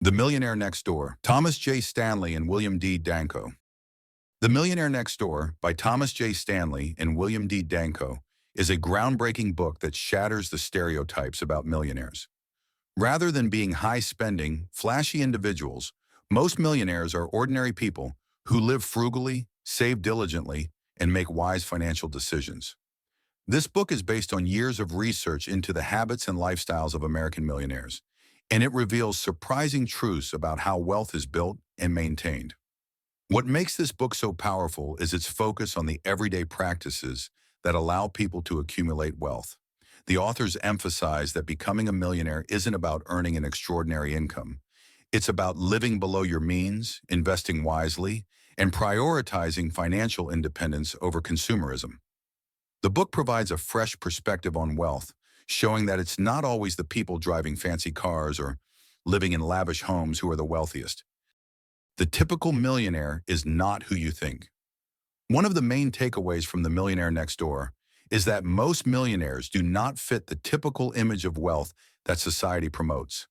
The Millionaire Next Door, Thomas J. Stanley and William D. Danko. The Millionaire Next Door by Thomas J. Stanley and William D. Danko is a groundbreaking book that shatters the stereotypes about millionaires. Rather than being high-spending, flashy individuals, most millionaires are ordinary people who live frugally, save diligently, and make wise financial decisions. This book is based on years of research into the habits and lifestyles of American millionaires, and it reveals surprising truths about how wealth is built and maintained. What makes this book so powerful is its focus on the everyday practices that allow people to accumulate wealth. The authors emphasize that becoming a millionaire isn't about earning an extraordinary income. It's about living below your means, investing wisely, and prioritizing financial independence over consumerism. The book provides a fresh perspective on wealth, showing that it's not always the people driving fancy cars or living in lavish homes who are the wealthiest. The typical millionaire is not who you think. One of the main takeaways from The Millionaire Next Door is that most millionaires do not fit the typical image of wealth that society promotes.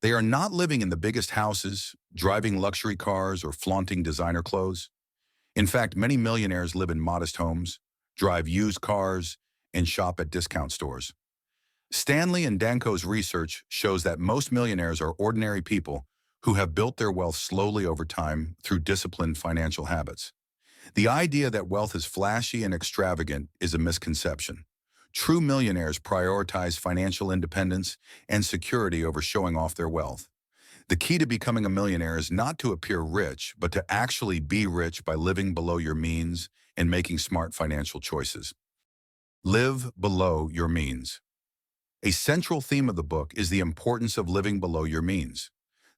They are not living in the biggest houses, driving luxury cars, or flaunting designer clothes. In fact, many millionaires live in modest homes, drive used cars, and shop at discount stores. Stanley and Danko's research shows that most millionaires are ordinary people who have built their wealth slowly over time through disciplined financial habits. The idea that wealth is flashy and extravagant is a misconception. True millionaires prioritize financial independence and security over showing off their wealth. The key to becoming a millionaire is not to appear rich, but to actually be rich by living below your means and making smart financial choices. Live below your means. A central theme of the book is the importance of living below your means.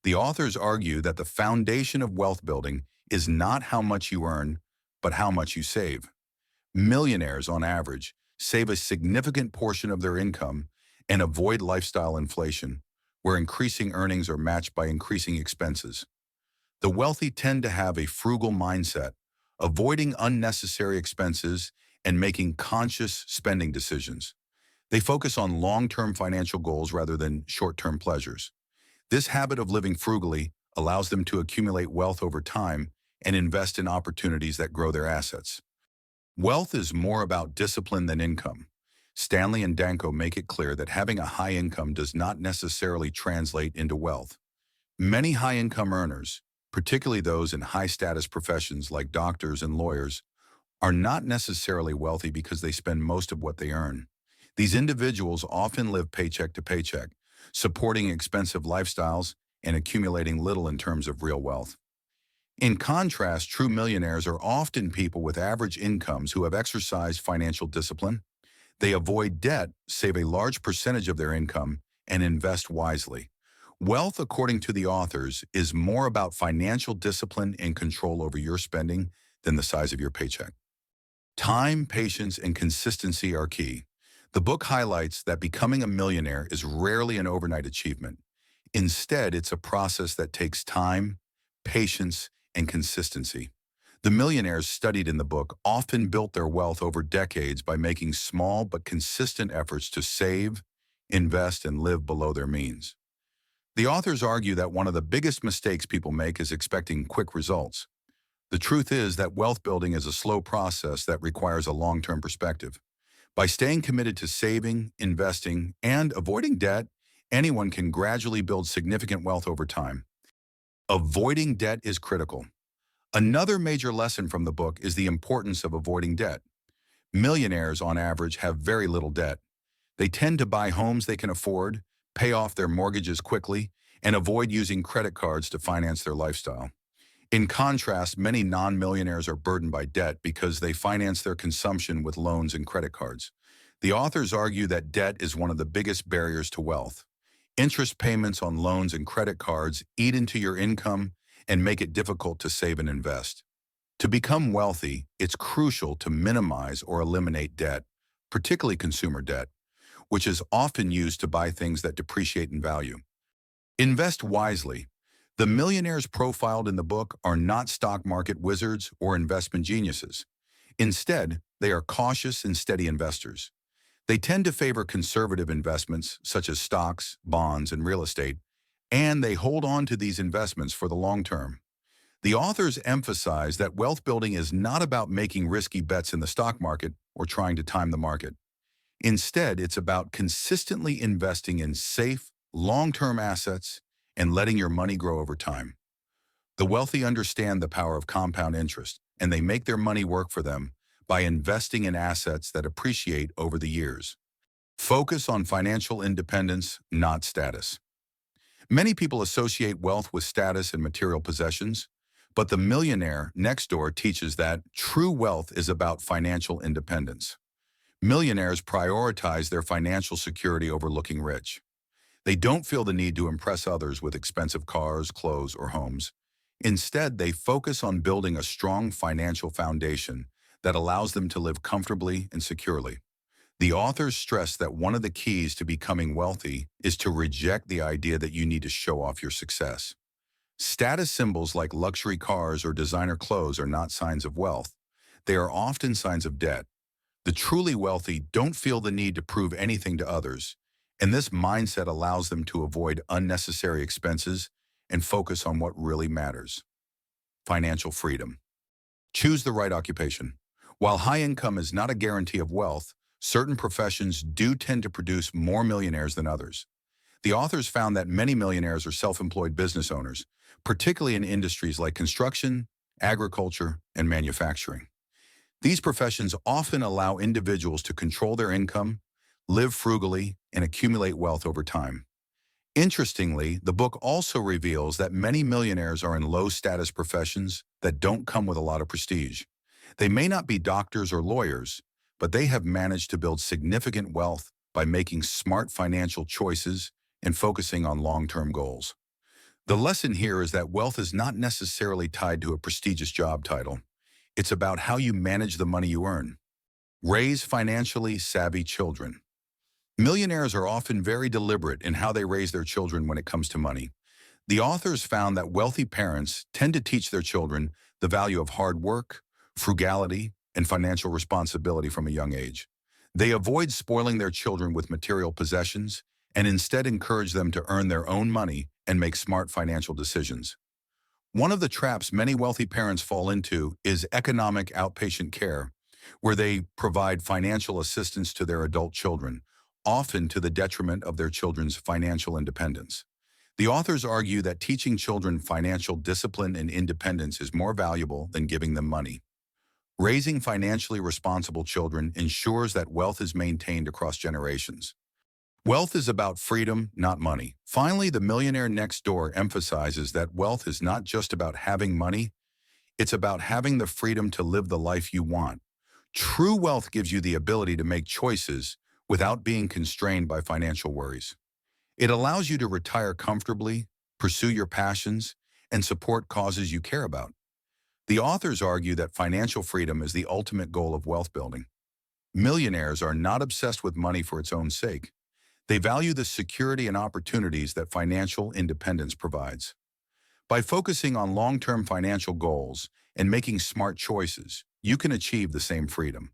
The authors argue that the foundation of wealth building is not how much you earn, but how much you save. Millionaires, on average, save a significant portion of their income and avoid lifestyle inflation, where increasing earnings are matched by increasing expenses. The wealthy tend to have a frugal mindset, avoiding unnecessary expenses and making conscious spending decisions. They focus on long-term financial goals rather than short-term pleasures. This habit of living frugally allows them to accumulate wealth over time and invest in opportunities that grow their assets. Wealth is more about discipline than income. Stanley and Danko make it clear that having a high income does not necessarily translate into wealth. Many high-income earners, particularly those in high-status professions like doctors and lawyers, are not necessarily wealthy because they spend most of what they earn. These individuals often live paycheck to paycheck, supporting expensive lifestyles and accumulating little in terms of real wealth. In contrast, true millionaires are often people with average incomes who have exercised financial discipline. They avoid debt, save a large percentage of their income, and invest wisely. Wealth, according to the authors, is more about financial discipline and control over your spending than the size of your paycheck. Time, patience, and consistency are key. The book highlights that becoming a millionaire is rarely an overnight achievement. Instead, it's a process that takes time, patience, and consistency. The millionaires studied in the book often built their wealth over decades by making small but consistent efforts to save, invest, and live below their means. The authors argue that one of the biggest mistakes people make is expecting quick results. The truth is that wealth building is a slow process that requires a long-term perspective. By staying committed to saving, investing, and avoiding debt, anyone can gradually build significant wealth over time. Avoiding debt is critical. Another major lesson from the book is the importance of avoiding debt. Millionaires, on average, have very little debt. They tend to buy homes they can afford, pay off their mortgages quickly, and avoid using credit cards to finance their lifestyle. In contrast, many non-millionaires are burdened by debt because they finance their consumption with loans and credit cards. The authors argue that debt is one of the biggest barriers to wealth. Interest payments on loans and credit cards eat into your income and make it difficult to save and invest. To become wealthy, it's crucial to minimize or eliminate debt, particularly consumer debt, which is often used to buy things that depreciate in value. Invest wisely. The millionaires profiled in the book are not stock market wizards or investment geniuses. Instead, they are cautious and steady investors. They tend to favor conservative investments such as stocks, bonds, and real estate, and they hold on to these investments for the long term. The authors emphasize that wealth building is not about making risky bets in the stock market or trying to time the market. Instead, it's about consistently investing in safe, long-term assets and letting your money grow over time. The wealthy understand the power of compound interest, and they make their money work for them by investing in assets that appreciate over the years. Focus on financial independence, not status. Many people associate wealth with status and material possessions, but the Millionaire Next Door teaches that true wealth is about financial independence. Millionaires prioritize their financial security over looking rich. They don't feel the need to impress others with expensive cars, clothes, or homes. Instead, they focus on building a strong financial foundation that allows them to live comfortably and securely. The authors stress that one of the keys to becoming wealthy is to reject the idea that you need to show off your success. Status symbols like luxury cars or designer clothes are not signs of wealth. They are often signs of debt. The truly wealthy don't feel the need to prove anything to others, and this mindset allows them to avoid unnecessary expenses and focus on what really matters: financial freedom. Choose the right occupation. While high income is not a guarantee of wealth, certain professions do tend to produce more millionaires than others. The authors found that many millionaires are self-employed business owners, particularly in industries like construction, agriculture, and manufacturing. These professions often allow individuals to control their income, live frugally, and accumulate wealth over time. Interestingly, the book also reveals that many millionaires are in low-status professions that don't come with a lot of prestige. They may not be doctors or lawyers, but they have managed to build significant wealth by making smart financial choices and focusing on long-term goals. The lesson here is that wealth is not necessarily tied to a prestigious job title. It's about how you manage the money you earn. Raise financially savvy children. Millionaires are often very deliberate in how they raise their children when it comes to money. The authors found that wealthy parents tend to teach their children the value of hard work, frugality, and financial responsibility from a young age. They avoid spoiling their children with material possessions and instead encourage them to earn their own money and make smart financial decisions. One of the traps many wealthy parents fall into is economic outpatient care, where they provide financial assistance to their adult children, often to the detriment of their children's financial independence. The authors argue that teaching children financial discipline and independence is more valuable than giving them money. Raising financially responsible children ensures that wealth is maintained across generations. Wealth is about freedom, not money. Finally, the Millionaire Next Door emphasizes that wealth is not just about having money, it's about having the freedom to live the life you want. True wealth gives you the ability to make choices without being constrained by financial worries. It allows you to retire comfortably, pursue your passions, and support causes you care about. The authors argue that financial freedom is the ultimate goal of wealth building. Millionaires are not obsessed with money for its own sake. They value the security and opportunities that financial independence provides. By focusing on long-term financial goals and making smart choices, you can achieve the same freedom.